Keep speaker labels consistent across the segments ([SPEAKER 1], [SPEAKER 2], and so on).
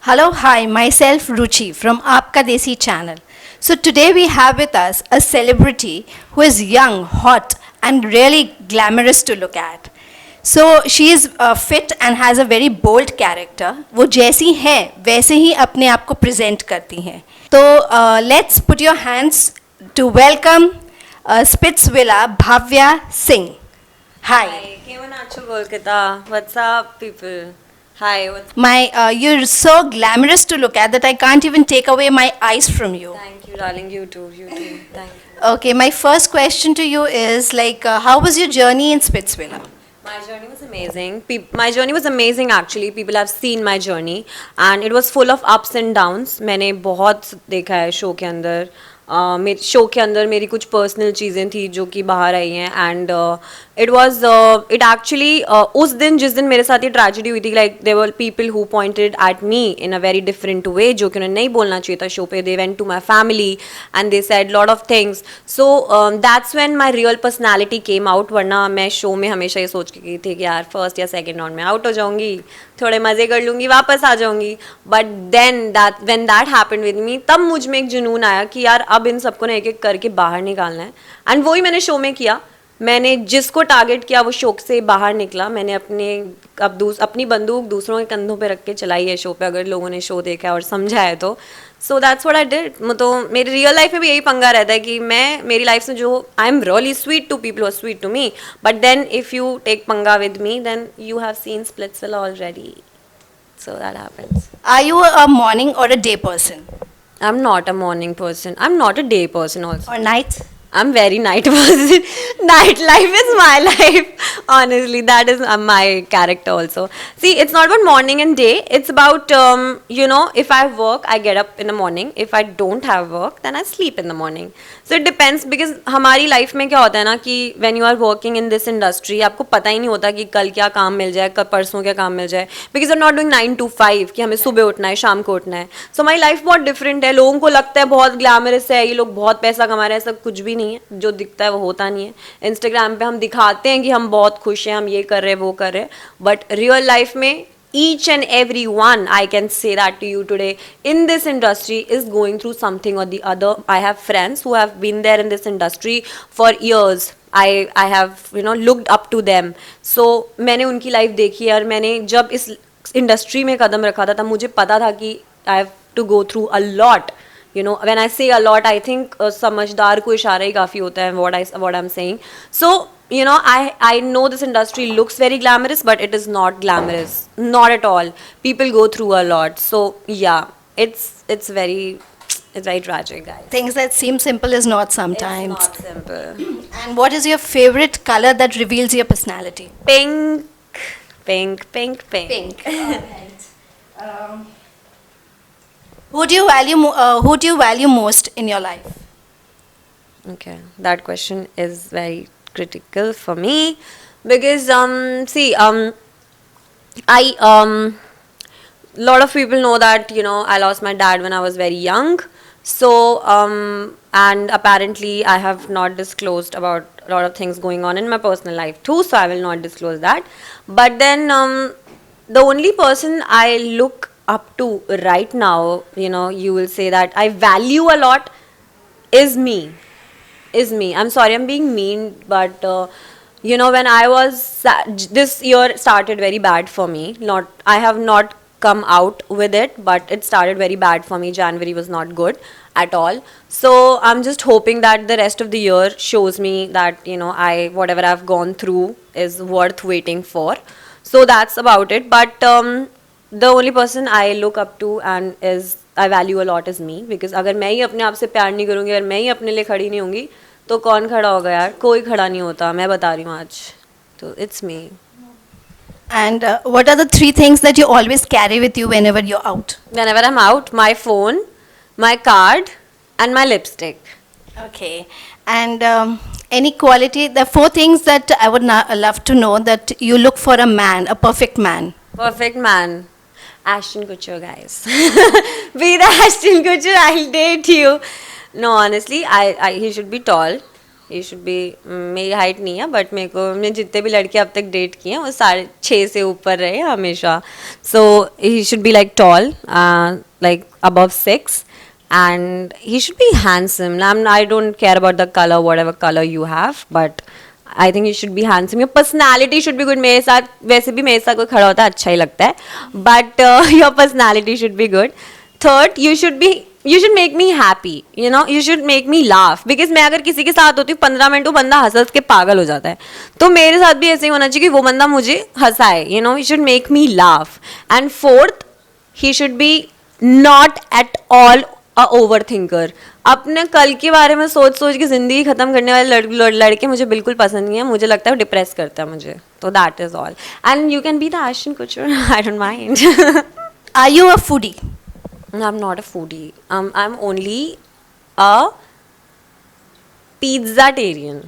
[SPEAKER 1] Hello, hi, myself Ruchi from Aapka Desi channel. So today we have with us a celebrity who is young, hot, and really glamorous to look at. So she is fit and has a very bold character. वो जैसी हैं वैसे ही अपने आप को present करती हैं. तो let's put your hands to welcome Spitzvilla Bhavya Singh. Hi.
[SPEAKER 2] Hi, केमन आছো Kolkata? What's up, people? Hi, what's
[SPEAKER 1] You're so glamorous to look at that I can't even take away my eyes from you.
[SPEAKER 2] Thank you, darling. You too. Thank you.
[SPEAKER 1] Okay, my first question to you is how was your journey in Spitzvilla?
[SPEAKER 2] My journey was amazing. My journey was amazing actually. People have seen my journey and it was full of ups and downs. मैंने बहुत देखा है show के अंदर. मेरे show के अंदर मेरी कुछ पर्सनल चीज़ें थी जो कि बाहर आई हैं एंड इट एक्चुअली उस दिन जिस दिन मेरे साथ ये ट्रेजेडी हुई थी like there were people who pointed at me in a very different way जो कि उन्हें नहीं बोलना चाहिए था शो पे. They went to my family and they said lot of things. So that's when my real personality came out. वरना मैं शो में हमेशा ये सोच के गई थी कि यार फर्स्ट या सेकेंड राउंड में आउट हो जाऊंगी, थोड़े मज़े कर लूँगी, वापस आ जाऊँगी. But then when that happened with me तब मुझ में एक जुनून आया कि यार अब इन सबको ना एक एक करके बाहर निकालना है. एंड वही मैंने शो में किया. मैंने जिसको टारगेट किया वो शो से बाहर निकला. मैंने अपनी बंदूक दूसरों के कंधों पे रख के चलाई है शो पे, अगर लोगों ने शो देखा और समझा है तो. So that's what I did. तो मेरी रियल लाइफ में भी यही पंगा रहता है कि मेरी लाइफ में जो I am really sweet to people, sweet to me, but then if you take पंगा with me then you have seen Splitsvilla already. So that happens.
[SPEAKER 1] Are you a morning or a day person?
[SPEAKER 2] I'm not a morning person. I'm not a day person also.
[SPEAKER 1] Or night?
[SPEAKER 2] I'm very night person. Night life is my life. Honestly, that is my character also. See, it's not about morning and day. It's about, if I have work, I get up in the morning. If I don't have work, then I sleep in the morning. So it depends because हमारी life में क्या होता है ना कि when you are working in this industry, आपको पता ही नहीं होता कि कल क्या काम मिल जाए, कल परसों क्या काम मिल जाए. Because I'm not doing 9 to 5 कि हमें सुबह उठना है, शाम को उठना है. So my life बहुत different है. लोगों को लगता है बहुत glamorous है, ये लोग बहुत पैसा कमा रहे हैं, सब कुछ भी नहीं है. जो दिखता है वो होता नहीं है. इंस्टाग्राम पे हम दिखाते हैं कि हम बहुत खुश हैं, हम ये कर रहे हैं, वो कर रहे हैं, बट रियल लाइफ में each and every one, I can say that to you today, in this industry is going through something or the other. I have friends who have been there in this industry for years. I have looked up to them. So मैंने उनकी life देखी है और मैंने जब इस industry में कदम रखा था तब मुझे पता था कि I have to go through a lot. When I say a lot, I think समझदार को इशारा ही काफ़ी होता है what I'm saying. So I know this industry looks very glamorous, but it is not glamorous, not at all. People go through a lot. So yeah, it's very tragic, guys.
[SPEAKER 1] Things that seem simple is not sometimes.
[SPEAKER 2] It's not simple.
[SPEAKER 1] And what is your favorite color that reveals your personality?
[SPEAKER 2] Pink.
[SPEAKER 1] Pink. Alright. Who do you value most in your life?
[SPEAKER 2] Okay, that question is very critical for me because lot of people know that I lost my dad when I was very young. So and apparently I have not disclosed about a lot of things going on in my personal life too, so I will not disclose that. But then the only person I look up to right now, you will say that I value a lot is me. I'm sorry, I'm being mean, but when I was this year started very bad for me. I have not come out with it, but it started very bad for me. January was not good at all. So I'm just hoping that the rest of the year shows me that whatever I've gone through is worth waiting for. So that's about it. But the only person I look up to and I value a lot is me, because अगर मैं ही अपने आप से प्यार नहीं करूँगी, अगर मैं ही अपने लिए खड़ी नहीं होंगी तो कौन खड़ा होगा यार? कोई खड़ा नहीं होता, मैं बता रही हूँ आज. तो it's me.
[SPEAKER 1] And what are the 3 things that you always carry with you whenever you're out?
[SPEAKER 2] Whenever I'm out, my phone, my card and my lipstick.
[SPEAKER 1] Okay. And any quality, the 4 things that I would love to know that you look for a man, a perfect man.
[SPEAKER 2] Perfect man. Ashton Kutcher, guys. Be the Ashton Kutcher, I'll date you. No, honestly, he should be tall. He should B, मेरी height नहीं है but मेरे को, मैं जितने भी लड़के अब तक डेट किए हैं वो 6.5 से ऊपर रहे हमेशा. So he should be like tall, like above 6, and he should be handsome. I don't care about the color, whatever color you have, but I think you should be handsome. Your personality should be good. मेरे साथ वैसे भी मेरे साथ कोई खड़ा होता है अच्छा ही लगता है, but your personality should be good. Third, you should make me happy. You know, you should make me laugh. Because मैं अगर किसी के साथ होती हूँ 15 मिनट वो बंदा हंस हंस के पागल हो जाता है, तो मेरे साथ भी ऐसे ही होना चाहिए कि वो बंदा मुझे हंसाए. You know, you should make me laugh. And fourth, he should be not at all a over thinker. अपने कल के बारे में सोच सोच के जिंदगी खत्म करने वाले लड़के मुझे बिल्कुल पसंद नहीं है. मुझे लगता है वो डिप्रेस करता है मुझे. तो that is all. And you can be the Ashton Kutcher, I don't mind.
[SPEAKER 1] Are you a foodie?
[SPEAKER 2] I am not a foodie. I am only a pizzatarian,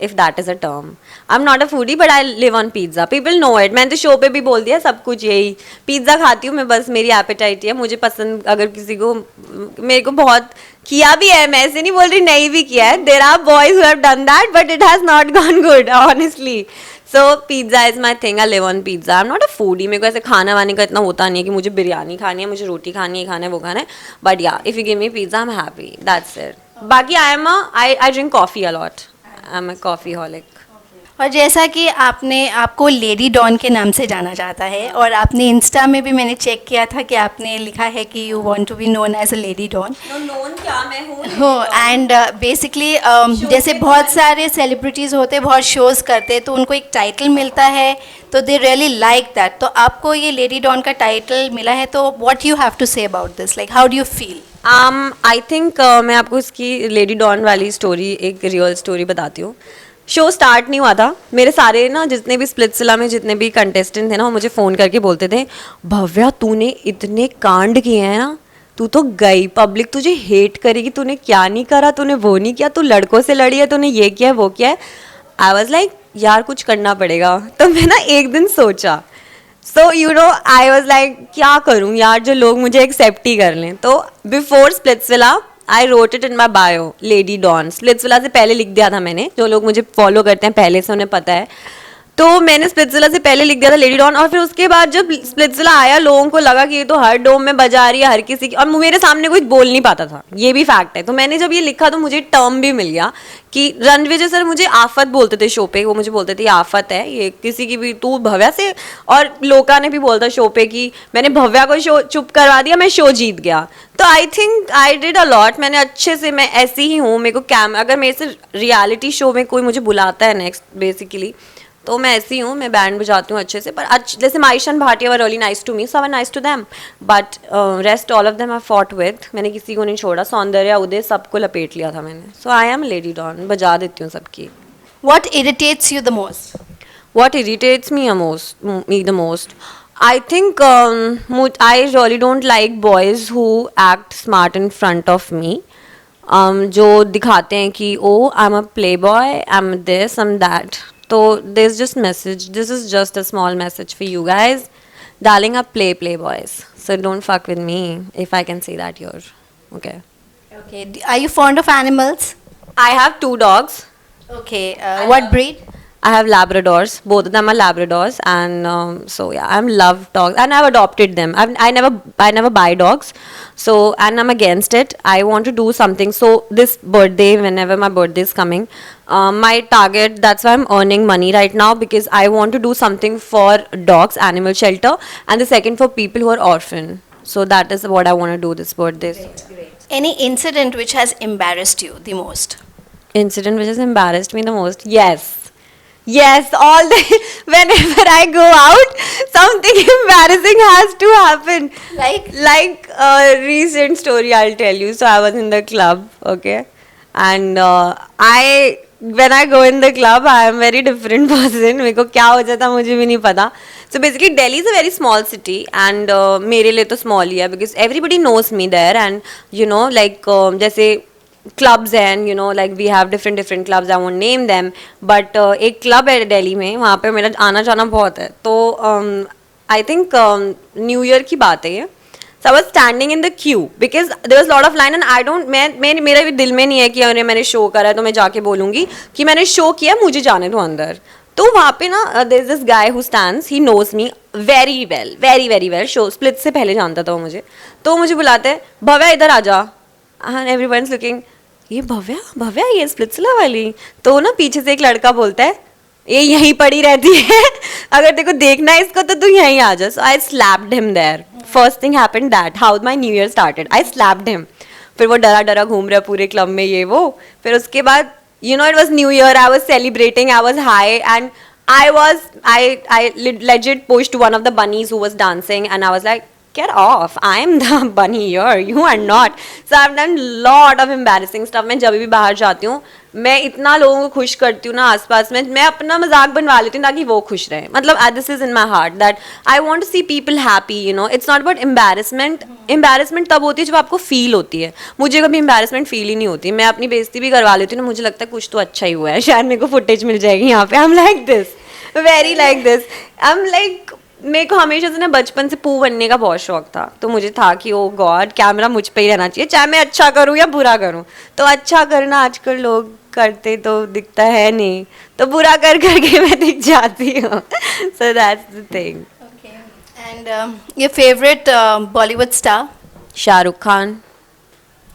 [SPEAKER 2] if that is a term. I'm not a foodie but I live on pizza. People know it. मैंने तो show पे भी बोल दिया सब कुछ यही. Pizza खाती हूँ मैं, बस मेरी एपेटाइट है. मुझे पसंद, अगर किसी को, मेरे को बहुत किया भी है, मैं ऐसे नहीं बोल रही नहीं भी किया है. There are boys who have done that but it has not gone good honestly. So pizza is my thing. I live on pizza. I'm not a foodie. मेरे को ऐसे खाना वाने का इतना होता नहीं है कि मुझे बिरयानी खानी है, मुझे रोटी खानी है, खाना है, वो खाना है. But yeah, if you give me pizza, I'm happy. That's it. बाकी I drink coffee a lot. I'm a coffeeholic.
[SPEAKER 1] और जैसा कि आपको लेडी डॉन के नाम से जाना जाता है, और आपने इंस्टा में भी मैंने चेक किया था कि आपने लिखा है कि you want to be known as a lady don.
[SPEAKER 2] Known क्या मैं हूँ.
[SPEAKER 1] हो एंड बेसिकली जैसे बहुत सारे सेलिब्रिटीज़ होते हैं, बहुत शोज़ करते हैं, तो उनको एक टाइटल मिलता है तो दे रियली लाइक दैट. तो आपको ये लेडी डॉन का टाइटल मिला है, तो what you have to say about this, like how do you feel?
[SPEAKER 2] I think मैं आपको इसकी लेडी डॉन वाली स्टोरी, एक रियल स्टोरी बताती हूँ. शो स्टार्ट नहीं हुआ था, मेरे सारे ना जितने भी स्प्लिट्सविला में जितने भी कंटेस्टेंट थे ना, वो मुझे फ़ोन करके बोलते थे, भव्या तूने इतने कांड किए हैं ना, तू तो गई, पब्लिक तुझे हेट करेगी, तूने क्या नहीं करा, तूने वो नहीं किया, तू लड़कों से लड़ी है, तूने ये किया है, वो किया है. आई वॉज लाइक यार कुछ करना पड़ेगा. तो मैं ना एक दिन सोचा, so you know I was like क्या करूँ यार जो लोग मुझे एक्सेप्ट ही कर लें. तो before Splitsvilla I wrote it in my bio lady don. Splitsvilla से पहले लिख दिया था मैंने, जो लोग मुझे फॉलो करते हैं पहले से उन्हें पता है. तो मैंने स्प्लिट्सविला से पहले लिख दिया था लेडी डॉन, और फिर उसके बाद जब स्प्लिट्सविला आया लोगों को लगा कि ये तो हर डोम में बजा रही है हर किसी की, और मेरे सामने कोई बोल नहीं पाता था, ये भी फैक्ट है. तो मैंने जब ये लिखा तो मुझे टर्म भी मिल गया कि रणविजय सर मुझे आफत बोलते थे शो पे. वो मुझे बोलते थे ये आफत है, ये किसी की भी, तू भव्या से. और लोका ने भी बोलता शो पे कि मैंने भव्या को शो चुप करवा दिया, मैं शो जीत गया. तो I think I did a lot. मैंने अच्छे से, मैं ऐसी ही हूँ. मेरे को अगर मेरे से रियलिटी शो में कोई मुझे बुलाता है नेक्स्ट बेसिकली, तो मैं ऐसी हूँ, मैं बैंड बजाती हूँ अच्छे से. पर जैसे माइशन Bhatia were really nice to me, so I nice to them, but rest all of them I fought with. मैंने किसी को नहीं छोड़ा. सौंदर्या, उदय, सबको लपेट लिया था मैंने. सो आई एम लेडी डॉन, बजा देती हूँ सबकी.
[SPEAKER 1] What irritates you the most?
[SPEAKER 2] What irritates me the most? I think I really don't like boys who act smart in front of me. जो दिखाते हैं कि oh I'm a playboy, I'm this, I'm that. So there's just message. This is just a small message for you guys. Darling, are playboys. So don't fuck with me if I can say that here. Okay.
[SPEAKER 1] Okay. Are you fond of animals?
[SPEAKER 2] I have 2 dogs.
[SPEAKER 1] Okay. What breed?
[SPEAKER 2] I have Labradors. Both of them are Labradors, and so yeah, I'm love dogs, and I've adopted them. I never buy dogs, so, and I'm against it. I want to do something. So this birthday, whenever my birthday is coming, my target. That's why I'm earning money right now, because I want to do something for dogs, animal shelter, and the second for people who are orphan. So that is what I want to do this birthday.
[SPEAKER 1] Great. Any incident which has embarrassed you the most?
[SPEAKER 2] Incident which has embarrassed me the most? Yes, all the whenever I go out, something embarrassing has to happen. Like a recent story I'll tell you. So I was in the club, okay, and when I go in the club, I am very different person. मेरे को क्या हो जाता मुझे भी नहीं पता. So basically, Delhi is a very small city, and मेरे लिए तो small ही है, because everybody knows me there, and you know, like जैसे clubs and you know like we have different clubs. I won't name them, but एक club है दिल्ली में, वहाँ पे मेरा आना जाना बहुत है. तो I think न्यू ईयर की बात है ये. So I was standing in the queue because there was a lot of line and I don't मैं मेरा भी दिल में नहीं है कि अरे मैंने शो करा है तो मैं जाके बोलूँगी कि मैंने शो किया, मुझे जाने दो अंदर. तो वहाँ पे ना there is this guy who stands, he knows me very well, very well. Show split से पहले जानता था वो मुझे. तो मुझे बुलाते हैं, भव्या इधर आ जा. And everyone's looking, ये भव्या ये स्प्लिट्सला वाली. तो ना पीछे से एक लड़का बोलता है, ये यहीं पड़ी रहती है, अगर तेरे को देखना है इसको तो तू यहीं आ जा. So I slapped him there. First thing happened that how my new year started. I slapped him. फिर वो डरा घूम रहा पूरे क्लब में ये वो. फिर उसके बाद you know it was new year, I was celebrating, I was high and I legit pushed one of the bunnies who was dancing and I was like, get off, I am the bunny here, you are not. So I've done lot of embarrassing stuff. मैं जब भी बाहर जाती हूँ मैं इतना लोगों को खुश करती हूँ ना आसपास में, मैं अपना मजाक बनवा लेती हूँ ताकि वो खुश रहे. मतलब this is in my heart that I want to see people happy, you know. It's not about embarrassment. Embarrassment तब होती है जब आपको फील होती है. मुझे कभी embarrassment फील ही नहीं होती. मैं अपनी बेइज्जती भी करवा लेती हूँ ना, मुझे लगता है कुछ तो अच्छा ही हुआ है, शायद मेरे को फुटेज मिल जाएगी यहाँ पे. I'm like this, very like this. I'm like मेरे को हमेशा से ना बचपन से पू बनने का बहुत शौक था. तो मुझे था कि ओ गॉड कैमरा मुझ पे ही रहना चाहिए, चाहे मैं अच्छा करूँ या बुरा करूँ. तो अच्छा करना आजकल लोग करते तो दिखता है नहीं, तो बुरा कर करके मैं दिख जाती हूँ. So that's the thing.
[SPEAKER 1] Okay. And your favorite Bollywood star?
[SPEAKER 2] Shahrukh Khan.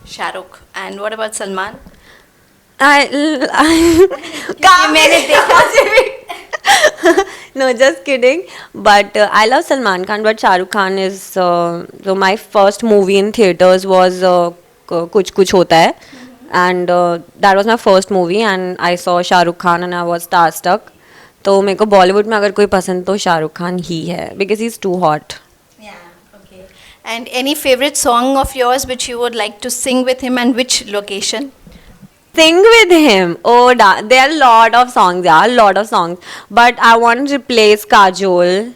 [SPEAKER 1] Shah Rukh. And what about Salman?
[SPEAKER 2] मैंने देखा. No, just kidding. But I love Salman Khan. But Shah Rukh Khan is so my first movie in theaters was Kuch Kuch Hota Hai, and that was my first movie. And I saw Shah Rukh Khan and I was starstruck. तो मेरे को बॉलीवुड में अगर कोई पसंद तो शाहरुख खान ही है because he's too hot.
[SPEAKER 1] Yeah. Okay. And any favorite song of yours which you would like to sing with him and which location?
[SPEAKER 2] Sing with him. Oh, there are a lot of songs. Yeah, a lot of songs. But I want to replace Kajol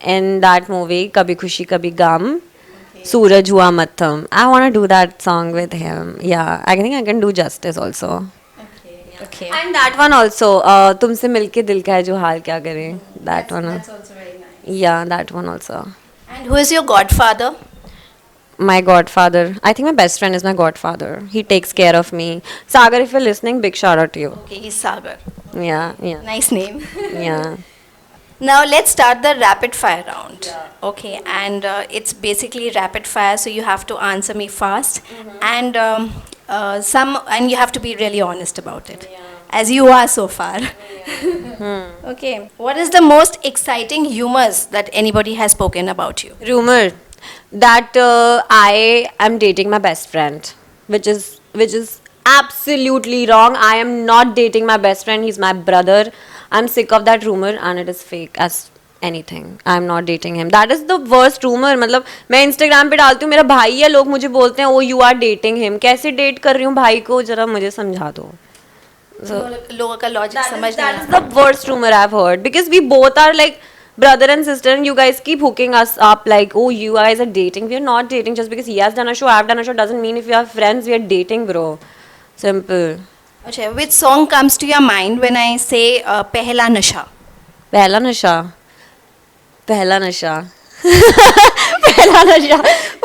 [SPEAKER 2] in that movie, Kabhi Khushi Kabhi Gum.
[SPEAKER 1] Okay.
[SPEAKER 2] Suraj Hua Matham. I want to do that song with him. Yeah, I think I can do justice also.
[SPEAKER 1] Okay. Okay.
[SPEAKER 2] And that one also. तुमसे मिलके दिल का है जो हाल क्या करे. That one.
[SPEAKER 1] That's also very nice.
[SPEAKER 2] Yeah, that one also.
[SPEAKER 1] And who is your godfather?
[SPEAKER 2] My godfather. I think my best friend is my godfather. He takes care of me. Sagar, if you're listening, big shout out to you.
[SPEAKER 1] Okay, he's Sagar.
[SPEAKER 2] Yeah.
[SPEAKER 1] Nice name.
[SPEAKER 2] Yeah.
[SPEAKER 1] Now let's start the rapid fire round. Okay, and it's basically rapid fire, so you have to answer me fast, and and you have to be really honest about it, as you are so far. Okay, what is the most exciting humors that anybody has spoken about you?
[SPEAKER 2] Rumor that I am dating my best friend, which is absolutely wrong. I am not dating my best friend. He's my brother. I'm sick of that rumor and it is fake as anything. I'm not dating him. That is the worst rumor. मतलब मैं Instagram पे डालती हूँ मेरा भाई है, लोग मुझे बोलते हैं ओ you are dating him. कैसे डेट कर रही हूँ भाई को, जरा मुझे समझा दो.
[SPEAKER 1] लोगों का लॉजिक समझ नहीं
[SPEAKER 2] That is the worst rumor I've heard because we both are like brother and sister and you guys keep hooking us up like oh you guys are dating. We are not dating. Just because he has done a show, I've done a show doesn't mean if we are friends we are dating, bro. Simple.
[SPEAKER 1] Okay, which song comes to your mind when I say Pehla Nasha?
[SPEAKER 2] पहला नशा. पहला नशा.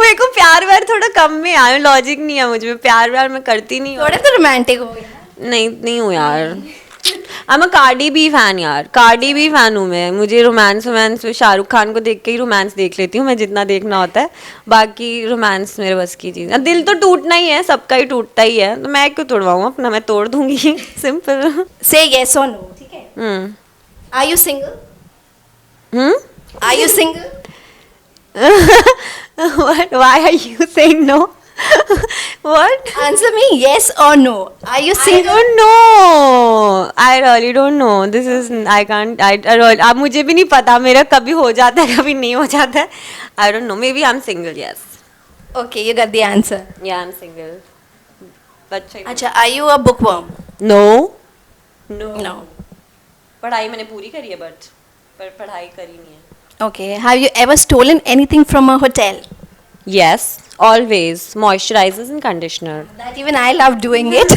[SPEAKER 2] मेरे को प्यार व्यार थोड़ा कम में आया, लॉजिक नहीं है मुझ में, प्यार व्यार मैं करती नहीं हूँ.
[SPEAKER 1] थोड़ा तो रोमांटिक हो गया.
[SPEAKER 2] नहीं हूँ यार. I'm a Cardi B fan यार. Cardi B fan हूँ मैं. मुझे रोमांस शाहरुख खान को देख के ही रोमांस देख लेती हूँ मैं, जितना देखना होता है. बाकी रोमांस मेरे बस की चीज़. दिल तो टूटना ही है, सबका ही टूटता ही है, तो मैं क्यों तोड़वाऊँ अपना, मैं तोड़ दूंगी. Simple.
[SPEAKER 1] Say yes or no, ठीक है? Are you single? Are you single?
[SPEAKER 2] What? Why are you saying no? What?
[SPEAKER 1] Answer me yes or no. Are you
[SPEAKER 2] I
[SPEAKER 1] single?
[SPEAKER 2] don't know. I really don't know. This is I can't. I really, अब मुझे भी नहीं पता, मेरा कभी हो जाता है कभी नहीं हो जाता है. I don't know. Maybe I'm single. Yes.
[SPEAKER 1] Okay, you got the answer.
[SPEAKER 2] Yeah, I'm single. But
[SPEAKER 1] अच्छा, are you a bookworm?
[SPEAKER 2] No.
[SPEAKER 1] No.
[SPEAKER 2] पढ़ाई मैंने पूरी करी है पर पढ़ाई करी नहीं है.
[SPEAKER 1] Okay, have you ever stolen anything from a hotel?
[SPEAKER 2] Yes, always. Moisturizers and conditioner.
[SPEAKER 1] That even I love doing it.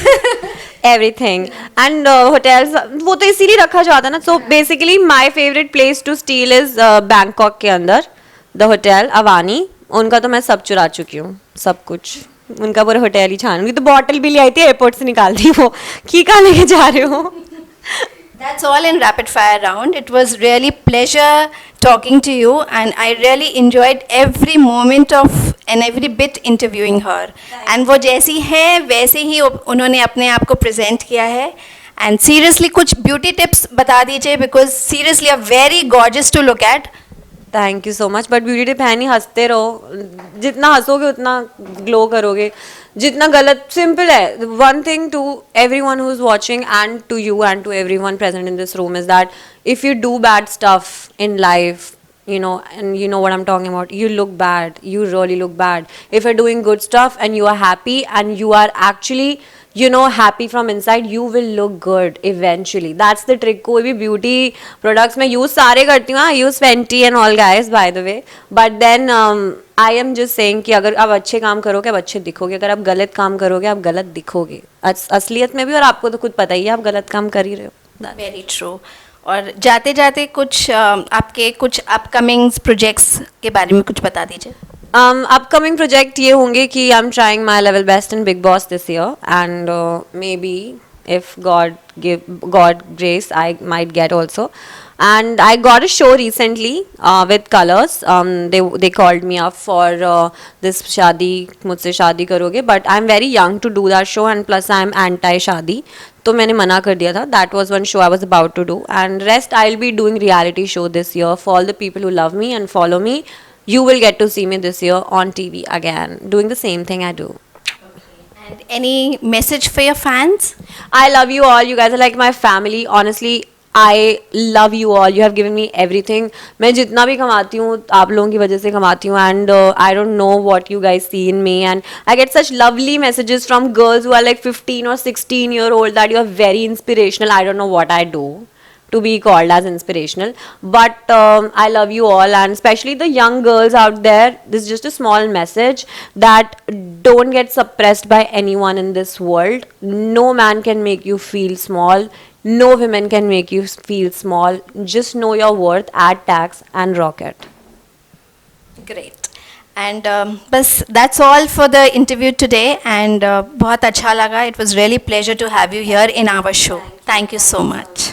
[SPEAKER 2] Everything. And hotels, वो तो इसीलिए रखा जाता है ना. So basically my favorite place to steal is Bangkok के अंदर. The hotel, Avani. उनका तो मैं सब चुरा चुकी हूँ, सब कुछ उनका पूरा होटल ही छान, तो बॉटल भी ले आई थी एयरपोर्ट से, निकाल दी वो की कहाँ लेके जा रहे हो.
[SPEAKER 1] That's all in rapid fire round. It was really pleasure talking to you and I really enjoyed every moment of and every bit interviewing her. And वो जैसी है वैसे ही उन्होंने अपने आप को present किया है. And seriously कुछ beauty tips बता दीजिए because seriously are very gorgeous to look at.
[SPEAKER 2] Thank you so much. But beauty tip है नहीं, हंसते रहो, जितना हंसोगे उतना ग्लो करोगे, जितना गलत, सिंपल है. One thing to every one who is watching and to you and to every one present in this room is that if you do bad stuff in life, you know, and you know what I'm talking about, you look bad, you really look bad. If you're doing good stuff and you are happy and you are actually, you know, happy from inside, you will look good eventually. That's the trick. कोई भी beauty products मैं use सारे करती हूँ, I use Fenty and all guys by the way, but then I am just saying कि अगर आप अच्छे काम करोगे आप अच्छे दिखोगे, अगर आप गलत काम करोगे आप गलत दिखोगे असलियत में भी, और आपको तो खुद पता ही है आप गलत काम कर ही रहे हो.
[SPEAKER 1] Very true. और जाते जाते कुछ आपके कुछ अपकमिंग प्रोजेक्ट्स के बारे में कुछ बता दीजिए.
[SPEAKER 2] अपकमिंग प्रोजेक्ट ये होंगे कि I am trying my level best in big boss this year and may be if God grace, I might get also. And I got a show recently with Colors. They called me up for this Shadi Mujhse Shadi Karoge, but I'm very young to do that show and plus I'm anti Shadi. तो मैंने मना कर दिया था. That was one show I was about to do. And rest I'll be doing reality show this year for all the people who love me and follow me. You will get to see me this year on TV again, doing the same thing I do.
[SPEAKER 1] And any message for your fans?
[SPEAKER 2] I love you all. You guys are like my family. Honestly, I love you all. You have given me everything. मैं जितना भी कमाती हूँ आप लोगों की वजह से कमाती हूँ and I don't know what you guys see in me and I get such lovely messages from girls who are like 15 or 16-year-old that you are very inspirational. I don't know what I do to be called as inspirational, but I love you all and especially the young girls out there. This is just a small message that don't get suppressed by anyone in this world. No man can make you feel small. No women can make you feel small. Just know your worth, add tax and rock it.
[SPEAKER 1] Great. And बस that's all for the interview today and बहुत अच्छा लगा. It was really pleasure to have you here in our show. Thank you so much.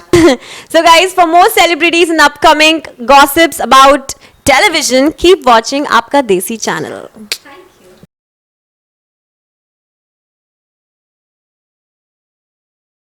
[SPEAKER 2] So guys, for more celebrities and upcoming gossips about television, keep watching Aapka Desi channel.